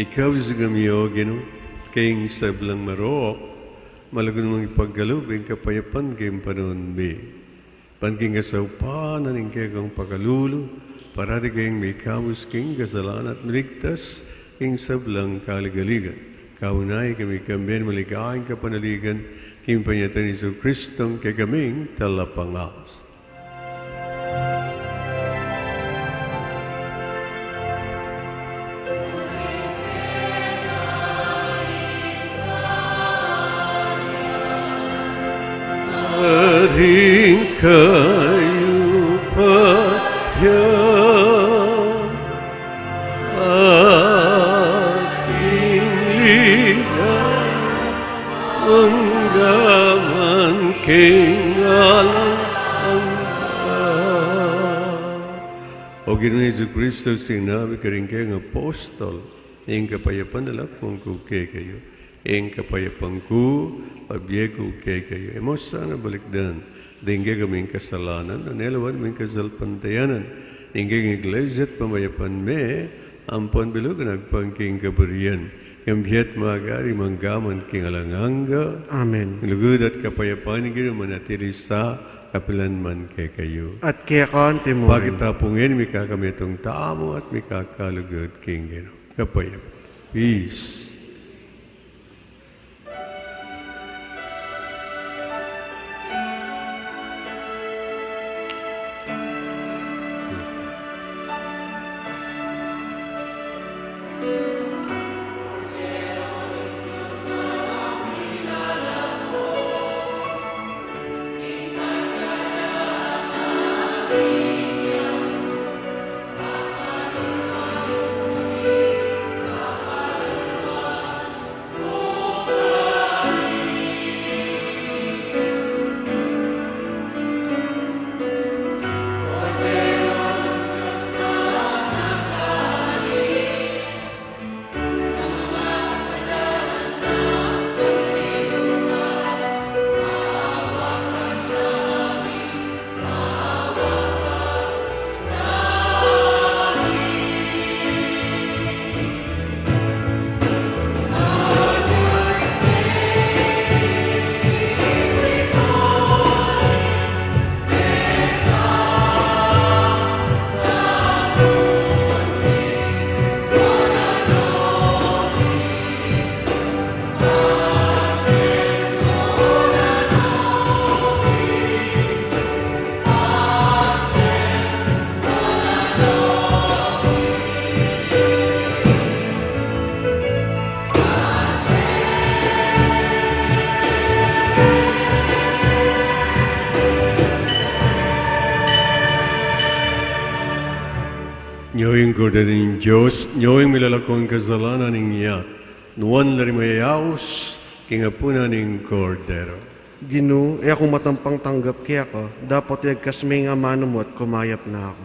Ikaw sa gamiyo, Ginu, kayong sablang marok, malagon mong ipaggalubing kapayapan kayong panon be. Panking kasaupanan ng kayong pagkalulo, para di kayong may kamus king kasalanan at maligtas, king sablang kaligaligan. Kaunay kami kamben maligayang kapanaligan, king panyatan ni Yesu Kristong kay kaming talapangaos. Ading kayo pa O Ginoong Jesu-Cristo, sinabi ka rin kayo ng apostol, ing kapayapan na lang kung kukay kayo. Ing kapayapan ko, pabiyay kukay kayo. E mo sana balikdan, dingge kaming kasalanan, anelawan ming kasalpantayanan, dingge ng iglesia at pamayapan me, ampon bilog nagpangking kaburian. Kambiyat magari manggaman king alanganga. Amen. Lugod at kapayapaan ng Ginoong manatili sa kapilanman kay kayo. At kaya ka ang timurin. Pagkatapungin, may kakami itong tamo at may kakalugod king Ginoong. Kapayap. Peace. Nyoing kodaning Diyos, nyoing milalakong kasalanan ng iyat, nuwan larimayaos, kingapuna ng kordero. Ginu, akong matampang tanggap kaya ka, dapat iagkas may nga mano mo at kumayap na ako.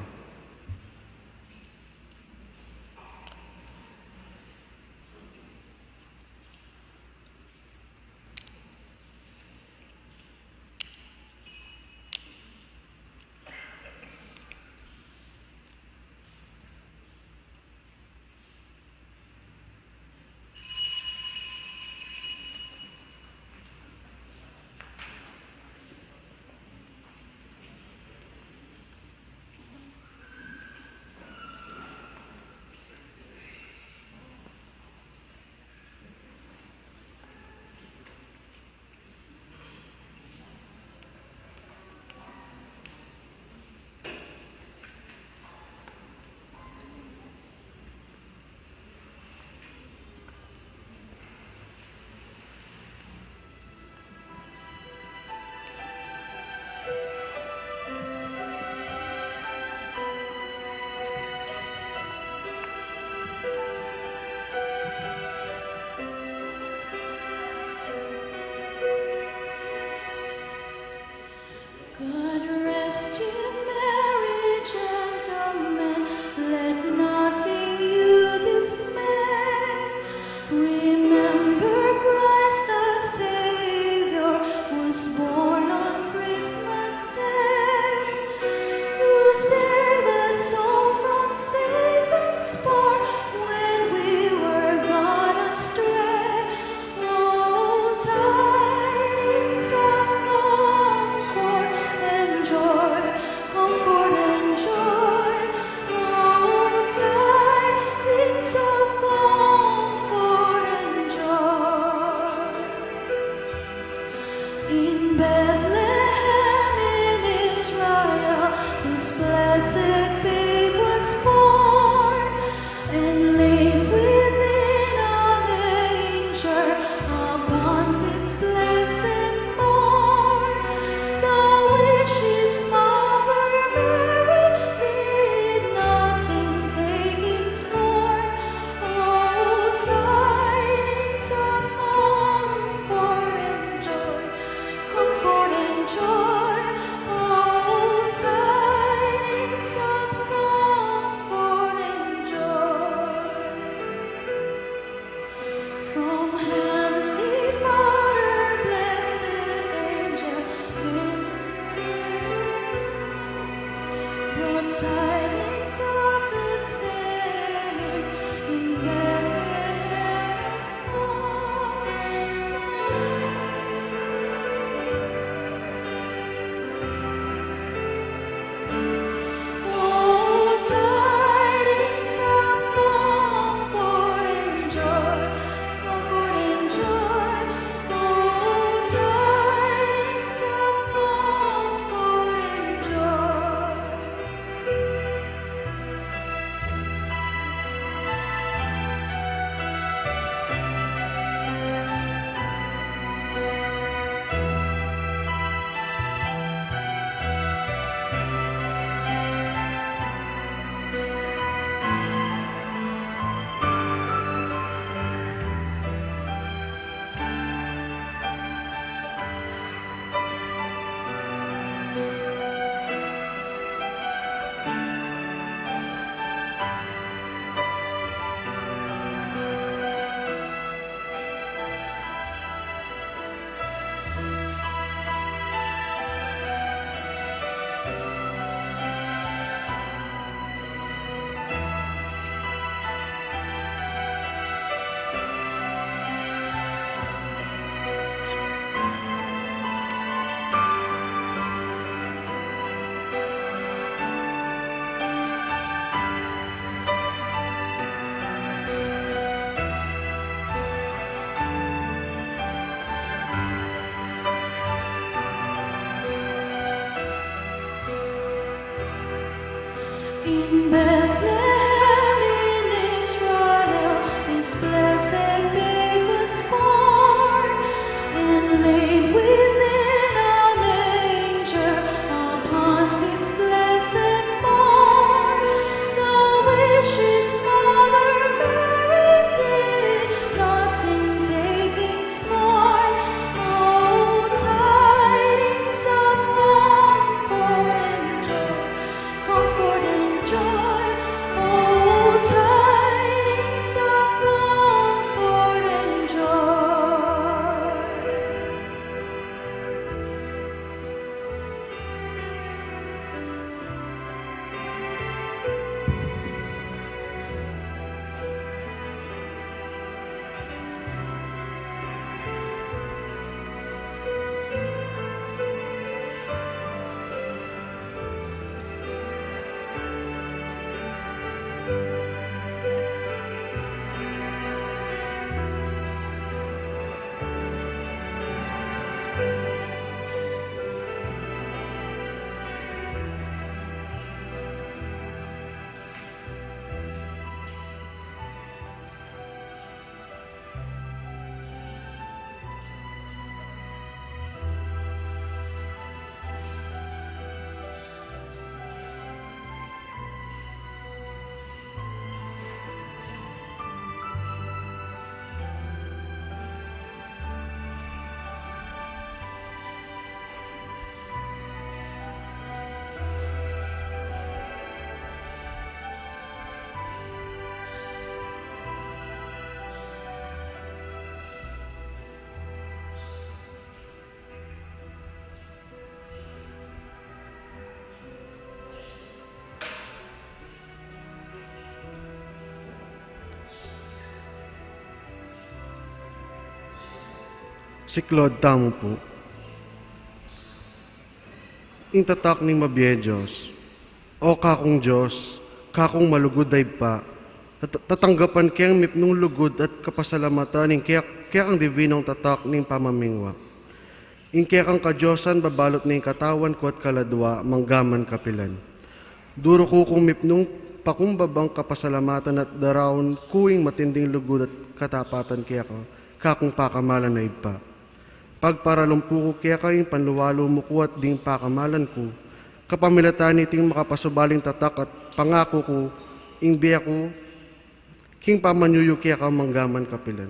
Upon this blessed morn, the wish is mine. tidings of the same in Bethlehem is born. Oh, tidings of comfort and joy, comfort and joy. Oh, tidings of comfort and joy. In Bethlehem in Israel, this blessed babe was born, and laid within a manger upon this blessed morn. The which his mother Mary did, not in taking scorn. Oh, tidings of comfort and joy, comfort and joy. Oh, tidings of comfort and joy. Si Claude, tamo po. Ing tatak ni Mabiyejos, o kakong Diyos, kakong malugod ay pa, tatanggapan kayang mipnong lugod at kapasalamatan ing kaya ang divinong tatak ning pamamingwa. Ing kaya kang kadyosan babalot ning katawan ko at kaladwa, manggaman kapilan. Duro ko kung mipnong pakumbabang kapasalamatan at darawon kuing matinding lugod at katapatan kaya kakong pakamalan na ipa. Pagparalumpu ko kaya kayong panluwalo mo ko at ding pakamalan ko, kapamilatan iting makapasubaling tatak at pangako ko, ing biya ko, king pamanyuyo kaya ka manggaman kapilan.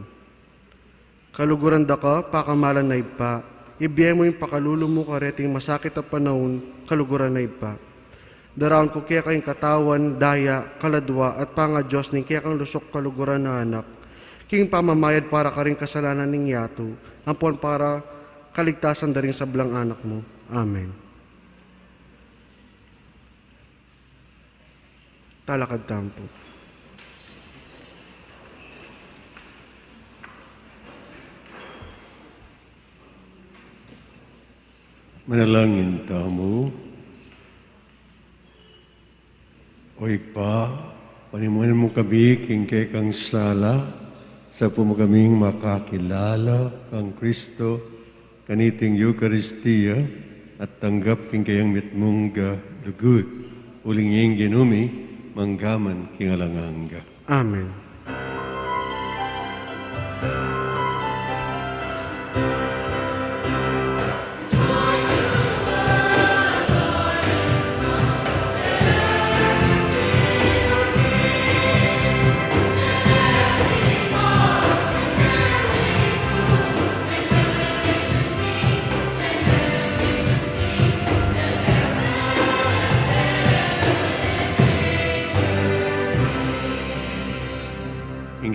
Kaluguran da ka, pakamalan na ipa, ibiya mo yung pakalulo mo kareting masakit at panahon, kaluguran na ipa. Daraon ko kaya kayong katawan, daya, kaladwa at panga Diyos ning kaya kang lusok kaluguran na anak, king pamamayad para ka rin kasalanan ning yato, ampon para kaligtasan da rin sa blang anak mo. Amen. Talakad tampo. Manalangin tamo. O Ipa, panimunan mo kami king kay kang sala sa pumagaming makakilala kang Kristo kaniting Eucharistia at tanggap king kayang mitmungga dugut uling ing ginumi manggaman king alanganga. Amen.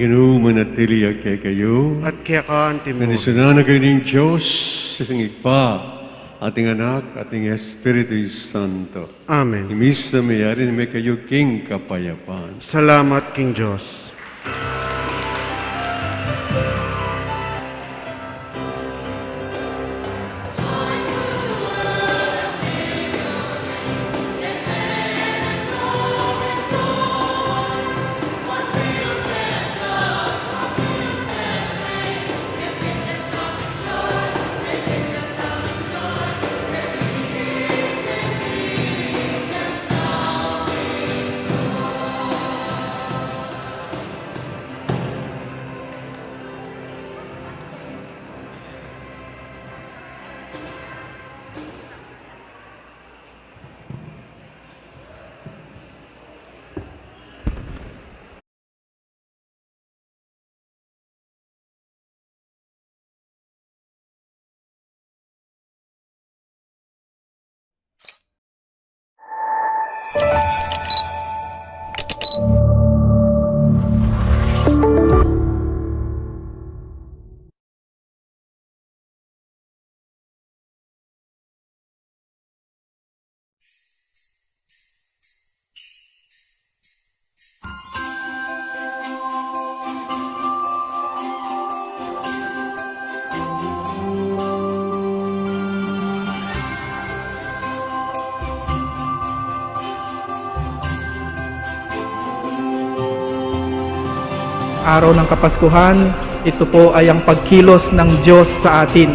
Ginu manatili kay kayo. At kaya ka, Antimo, Nanisuna na kayo ng Diyos sa Ipa, ating anak, ating Espiritu Santo. Amen. Imis sa mayari na may kayo king kapayapaan. Salamat, King Diyos. Araw ng Kapaskuhan, ito po ay ang pagkilos ng Diyos sa atin.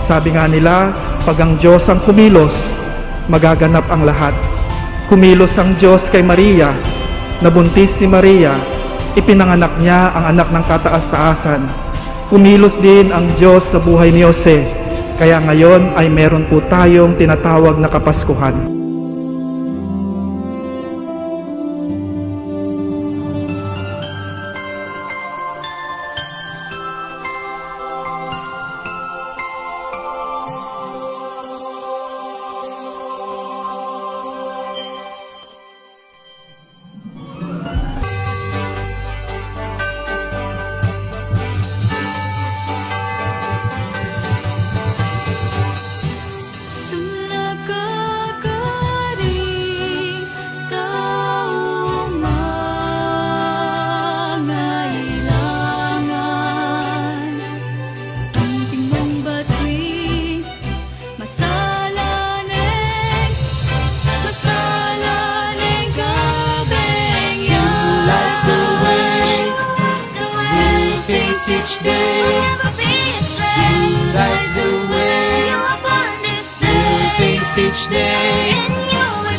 Sabi nga nila, pag ang Diyos ang kumilos, magaganap ang lahat. Kumilos ang Diyos kay Maria, nabuntis si Maria, ipinanganak niya ang anak ng kataas-taasan. Kumilos din ang Diyos sa buhay ni Jose, kaya ngayon ay meron po tayong tinatawag na Kapaskuhan. Each day, you light the way. You face each day.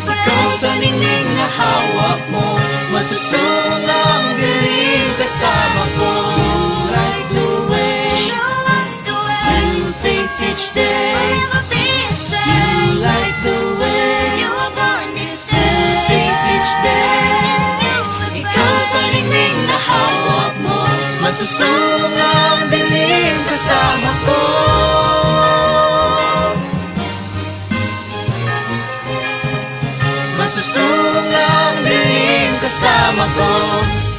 Ikaw sa ningning na hawak mo, masusuong ang dilim kasama ko. You light the way. You face each day. You light the way. You face each day. Ikaw sa ningning na hawak mo, masusuong ang dilim kasama ko. kasama ko.